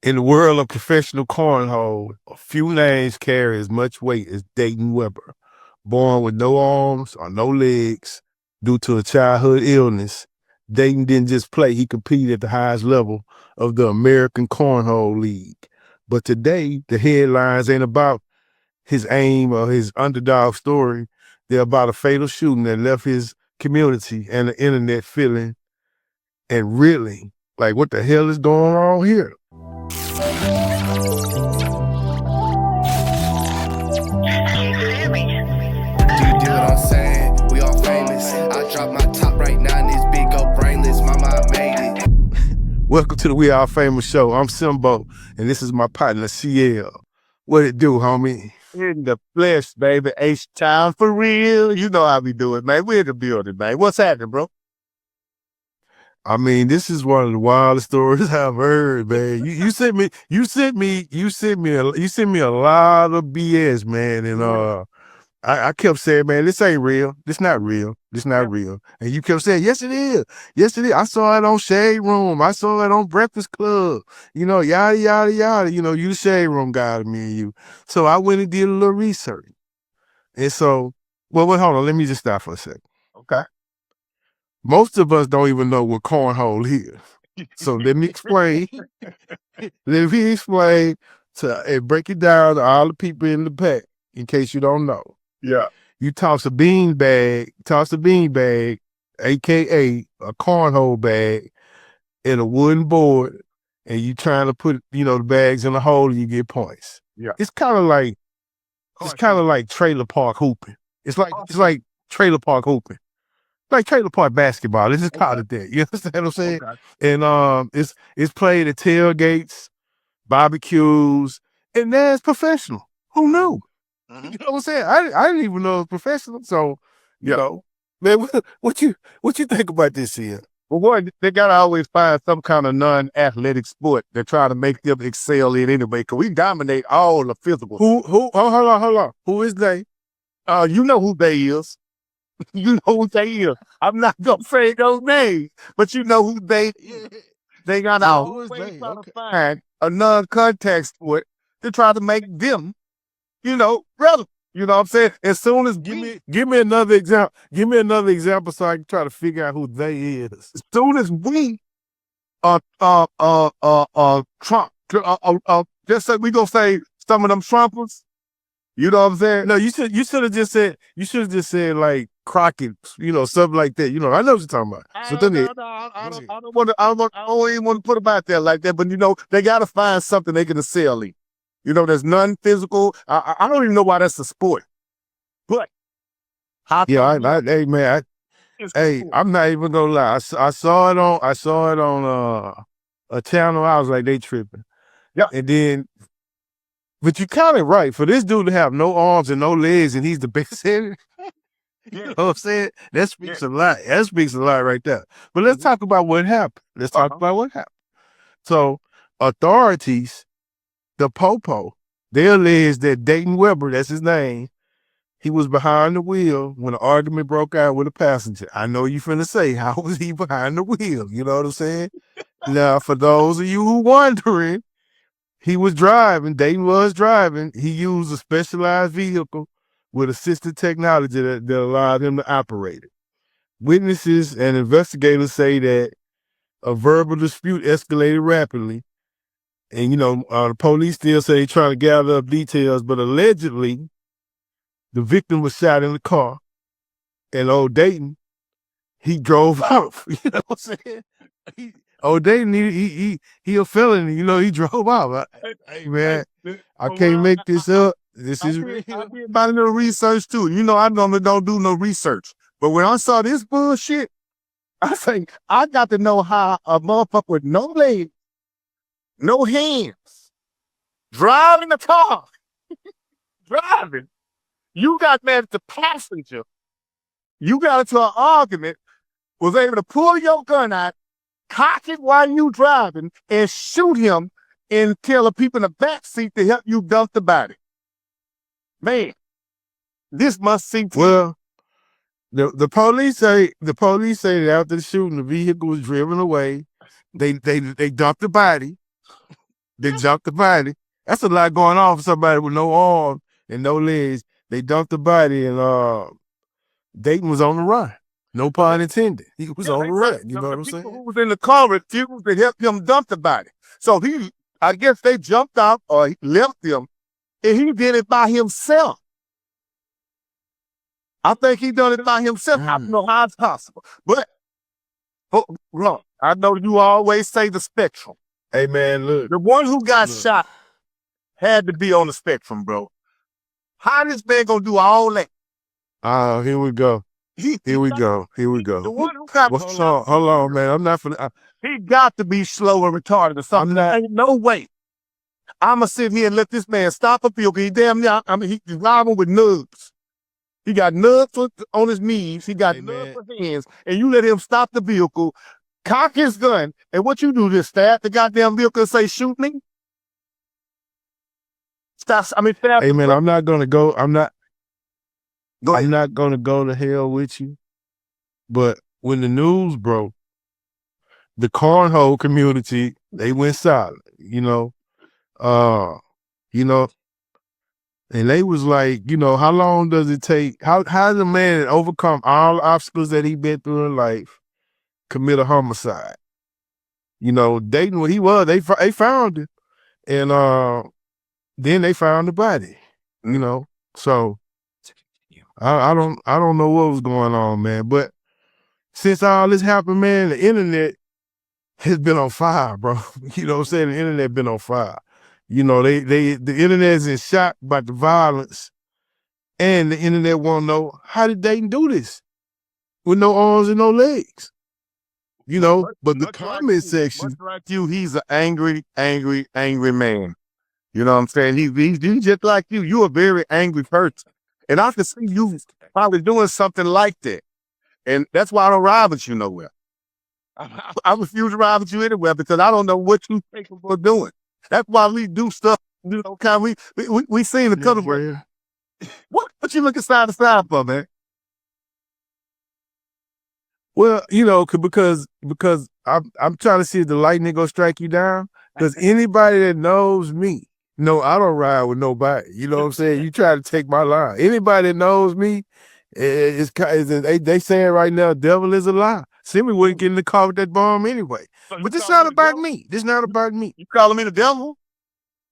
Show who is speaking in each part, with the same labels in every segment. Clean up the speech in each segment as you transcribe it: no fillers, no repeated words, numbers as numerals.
Speaker 1: In the world of professional cornhole, a few names carry as much weight as Dayton Weber. Born with no arms or no legs due to a childhood illness, Dayton didn't just play, he competed at the highest level of the American Cornhole League. But today, the headlines ain't about his aim or his underdog story. They're about a fatal shooting that left his community and the internet feeling and reeling like, what the hell is going on here?
Speaker 2: Do you dig what I'm saying? We all famous. I drop my top right now and this big old brainless. Mama, I made it.
Speaker 1: Welcome to the We Are Famous Show. I'm Simbo, and this is my partner, CL. What it do, homie?
Speaker 3: In the flesh, baby. H-Town for real. You know how we do it, man. We're in the building, man. What's happening, bro?
Speaker 1: I mean, this is one of the wildest stories I've heard, man. You sent me a lot of BS, man, and I kept saying, man, this ain't real. This not real. This not real. And you kept saying, yes, it is. Yes, it is. I saw it on Shade Room. I saw it on Breakfast Club. You know, yada, yada, yada. You know, you the Shade Room guy to me and you. So I went and did a little research. And so, well, wait, hold on. Let me just stop for a second.
Speaker 3: Okay.
Speaker 1: Most of us don't even know what cornhole is. So let me explain. Let me explain and break it down to all the people in the pack, in case you don't know.
Speaker 3: Yeah.
Speaker 1: You toss a bean bag, aka a cornhole bag, in a wooden board, and you trying to put, the bags in a hole and you get points.
Speaker 3: Yeah.
Speaker 1: It's kind of like trailer park hooping. It's like trailer park hooping. Like trailer park basketball. Let's just call it that. You understand what I'm saying?
Speaker 3: Okay.
Speaker 1: And it's played at tailgates, barbecues, and that's professional. Who knew?
Speaker 3: Mm-hmm.
Speaker 1: You know what I'm saying? I didn't even know it was professional. So, you know, man, what you think about this here?
Speaker 3: Well, boy, they gotta always find some kind of non-athletic sport that try to make them excel in anyway, because we dominate all the physical.
Speaker 1: Hold on. Who is they?
Speaker 3: You know who they is. You know who they is. I'm not gonna say those names, but you know who they is. They gotta always try to find a non-contact sport to try to make them, relevant. You know what I'm saying? As soon as
Speaker 1: give me another example. Give me another example so I can try to figure out who they is.
Speaker 3: As soon as we Trump, just say we gonna say some of them Trumpers. You know what I'm saying?
Speaker 1: No, you should have just said like Crockett, something like that. I know what you're talking about.
Speaker 3: I don't even want to put them out there like that, but they gotta find something they can excel in. There's non-physical. I don't even know why that's a sport. But
Speaker 1: hey man, I'm not even gonna lie. I saw it on a channel. I was like, they tripping.
Speaker 3: Yeah.
Speaker 1: And then, but you kind of right. For this dude to have no arms and no legs, and he's the best hitter. You know what I'm saying? That speaks a lot. That speaks a lot right there. But let's talk about what happened. So, authorities, the Popo, they alleged that Dayton Weber, that's his name, he was behind the wheel when an argument broke out with a passenger. I know you finna say, how was he behind the wheel? You know what I'm saying? Now, for those of you who wondering, Dayton was driving. He used a specialized vehicle with assisted technology that allowed him to operate it. Witnesses and investigators say that a verbal dispute escalated rapidly. And, the police still say they're trying to gather up details, but allegedly, the victim was shot in the car. And old Dayton, he drove off. You know what I'm saying? Dayton, he a felon. He drove off. Hey, man, I can't make this up. This is real.
Speaker 3: I did about a little research too. I normally don't do no research, but when I saw this bullshit, I think I got to know how a motherfucker with no legs, no hands, driving a car, driving. You got mad at the passenger. You got into an argument, was able to pull your gun out, cock it while you driving, and shoot him and tell the people in the back seat to help you dump the body. Man, this must seem to
Speaker 1: well. The police say that after the shooting, the vehicle was driven away. They dumped the body. They jumped the body. That's a lot going on for somebody with no arms and no legs. They dumped the body, and Dayton was on the run. No pun intended. He was on the run. You know what I'm saying?
Speaker 3: Who was in the car refused to help him dump the body. So I guess they jumped out or he left him, and he did it by himself. I think he done it by himself. I don't know how it's possible. But, bro, I know you always say the spectrum.
Speaker 1: Hey, man, look.
Speaker 3: The one who got shot had to be on the spectrum, bro. How this man gonna do all that?
Speaker 1: Here we go. Here we go.
Speaker 3: The one who got
Speaker 1: shot. Hold on, man. I'm not finna.
Speaker 3: He got to be slow and retarded or something. Ain't no way. I'ma sit here and let this man stop a vehicle. He damn near, he's driving with nubs. He got nubs on his knees. He got nubs for hands. And you let him stop the vehicle, cock his gun, and what you do, just stab the goddamn vehicle and say, shoot me?
Speaker 1: Hey, man, I'm not gonna go. I'm not gonna go to hell with you. But when the news broke, the cornhole community, they went silent, and they was like, how long does it take? How does a man overcome all the obstacles that he been through in life, commit a homicide? Dayton, what he was, they found it, and then they found the body. So I don't know what was going on, man. But since all this happened, man, the internet has been on fire, bro. You know what I'm saying? The internet been on fire. The internet is in shock about the violence, and the internet want to know, how did Dayton do this with no arms and no legs? But the comment section,
Speaker 3: much like you, he's an angry, angry, angry man. You know what I'm saying? He's just like you. You're a very angry person. And I can see you probably doing something like that. And that's why I don't ride with you nowhere. I refuse to ride with you anywhere because I don't know what you capable of doing. That's why we do stuff. We seen the color where. What you looking side to side for, man?
Speaker 1: Well, because I'm trying to see if the lightning gonna strike you down. Because anybody that knows me, no, I don't ride with nobody. You know what I'm saying? You try to take my line. Anybody that knows me, they saying right now, devil is a lie. Simi wouldn't get in the car with that bomb anyway. But this not about me. This not about me.
Speaker 3: You calling me the devil?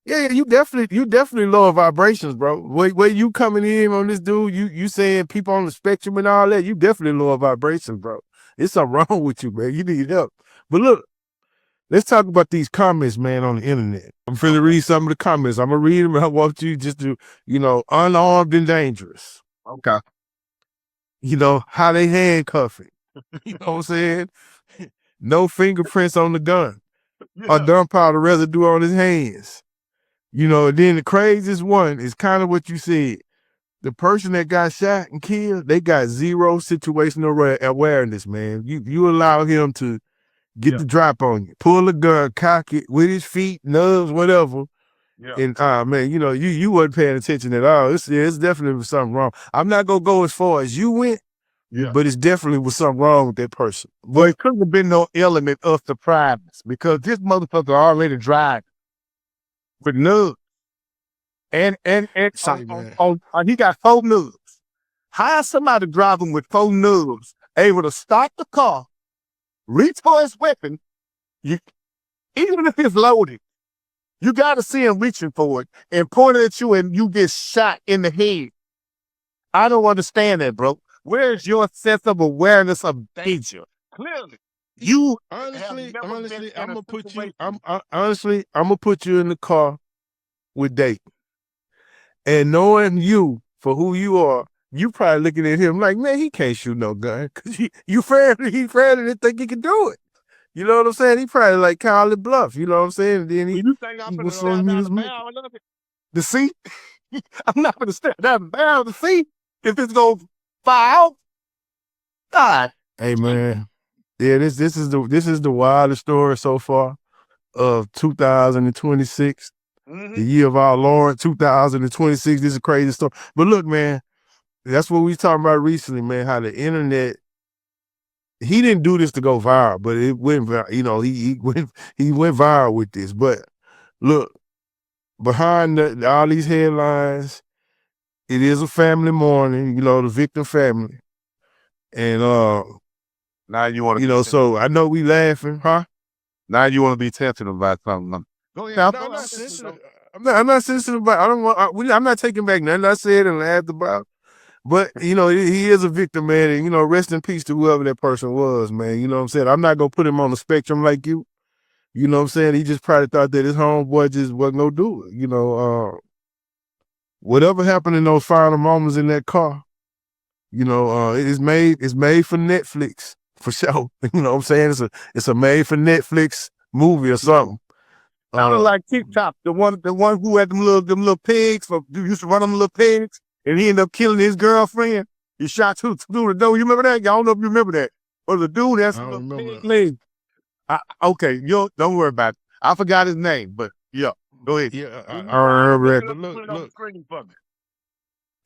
Speaker 1: Yeah, you definitely lower vibrations, bro. Where you coming in on this dude, you saying people on the spectrum and all that, you definitely lower vibrations, bro. There's something wrong with you, man. You need help. But look, let's talk about these comments, man, on the internet. I'm finna read some of the comments. I'm gonna read them, and I want you just to, unarmed and dangerous.
Speaker 3: Okay.
Speaker 1: How they handcuffing. You know what I'm saying? No fingerprints on the gun. Or gunpowder residue on his hands. Then the craziest one is kind of what you said. The person that got shot and killed, they got zero situational awareness, man. You allow him to get the drop on you, pull the gun, cock it with his feet, nubs, whatever. Yeah. And man, you wasn't paying attention at all. It's definitely something wrong. I'm not gonna go as far as you went, but it's definitely was something wrong with that person.
Speaker 3: But it couldn't have been no element of surprise because this motherfucker already driving with nubs. And he got 4 nubs. How is somebody driving with 4 nubs able to start the car, reach for his weapon, even if it's loaded, you got to see him reaching for it and pointing at you and you get shot in the head. I don't understand that, bro. Where's your sense of awareness of danger? Clearly.
Speaker 1: Honestly, I'm gonna put you. I'm gonna put you in the car with Dayton, and knowing you for who you are, you probably looking at him like, man, he can't shoot no gun because he didn't think he could do it. You know what I'm saying? He probably like call it bluff. You know what I'm saying? And then
Speaker 3: you think I'm gonna stand down the barrel of it? The seat? I'm not gonna stand down the barrel of the seat if it's gonna fire out. God.
Speaker 1: Hey man. Yeah, this is the wildest story so far of 2026. The year of our Lord, 2026. This is a crazy story. But look, man, that's what we talking about recently, man, how the internet, he didn't do this to go viral, but it went viral. He went viral with this. But Look, behind all these headlines, it is a family mourning, the victim family. And
Speaker 3: Now you want
Speaker 1: so I know we laughing, huh?
Speaker 3: Now you want to be sensitive about something. Go ahead.
Speaker 1: No, I'm not sensitive. I'm not sensitive about. I don't want. I'm not taking back nothing I said and laughed about. But he is a victim, man, and rest in peace to whoever that person was, man. You know what I'm saying? I'm not gonna put him on the spectrum like you. You know what I'm saying? He just probably thought that his homeboy just wasn't gonna do it. Whatever happened in those final moments in that car, it's made for Netflix for sure. You know what I'm saying? It's a made for Netflix movie or something.
Speaker 3: Sounded like TikTok, the one who had them little pigs, used to run them little pigs, and he ended up killing his girlfriend. He shot through the door. You remember that? I don't know if you remember that. Or the dude that's
Speaker 1: I don't remember.
Speaker 3: leg. Okay, don't worry about it. I forgot his name, but yeah, go ahead.
Speaker 1: Yeah, I remember that. But look.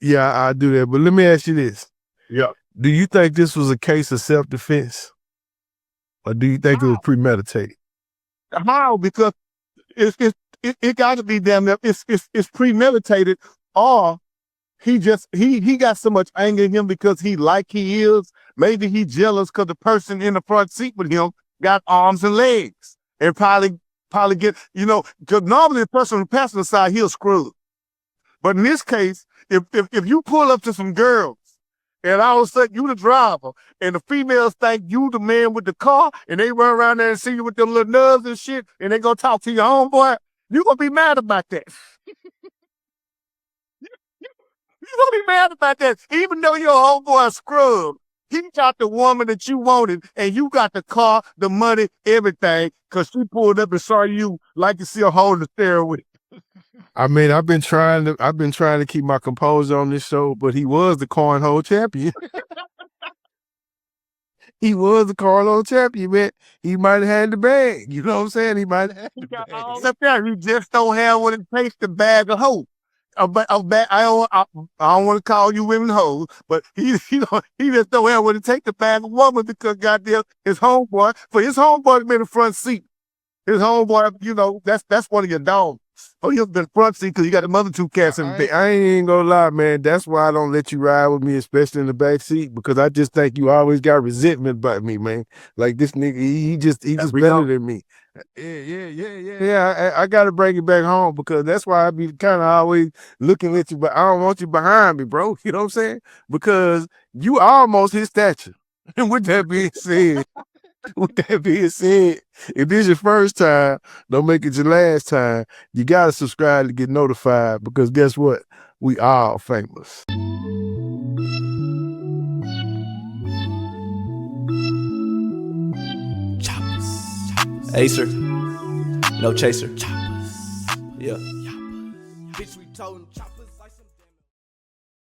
Speaker 1: Yeah, I do that. But let me ask you this.
Speaker 3: Yeah.
Speaker 1: Do you think this was a case of self-defense? Or do you think it was premeditated?
Speaker 3: How? Because it got to be damn near it's premeditated, or he got so much anger in him because he is. Maybe he jealous because the person in the front seat with him got arms and legs, and probably get because normally the person on the passenger side he'll screw. But in this case, if you pull up to some girls and all of a sudden you the driver and the females think you the man with the car and they run around there and see you with them little nubs and shit and they gonna talk to your homeboy, you gonna be mad about that. You gonna be mad about that, even though your homeboy is scrubbed. He got the woman that you wanted, and you got the car, the money, everything, because she pulled up and saw you like you see a hole in the stairway.
Speaker 1: I mean, I've been trying to keep my composure on this show, but he was the cornhole champion. He was the cornhole champion, man. He might have had the bag. You know what I'm saying? He might have had the bag.
Speaker 3: Except that you just don't have what it takes to bag a hoe. I don't want to call you women hoes, but he just don't have what it takes to bag a woman because goddamn his homeboy to be in the front seat. His homeboy, that's one of your dogs. Oh, you've been front seat because you got the other two cats in the back.
Speaker 1: I ain't even gonna lie, man. That's why I don't let you ride with me, especially in the back seat, because I just think you always got resentment about me, man. Like this nigga, he just better than me. Yeah. I gotta bring it back home because that's why I be kind of always looking at you, but I don't want you behind me, bro. You know what I'm saying? Because you almost his stature. And with that being said. If this is your first time, don't make it your last time. You gotta subscribe to get notified because guess what? We all famous.
Speaker 4: Acer, no chaser. Yeah. Bitch, we told him.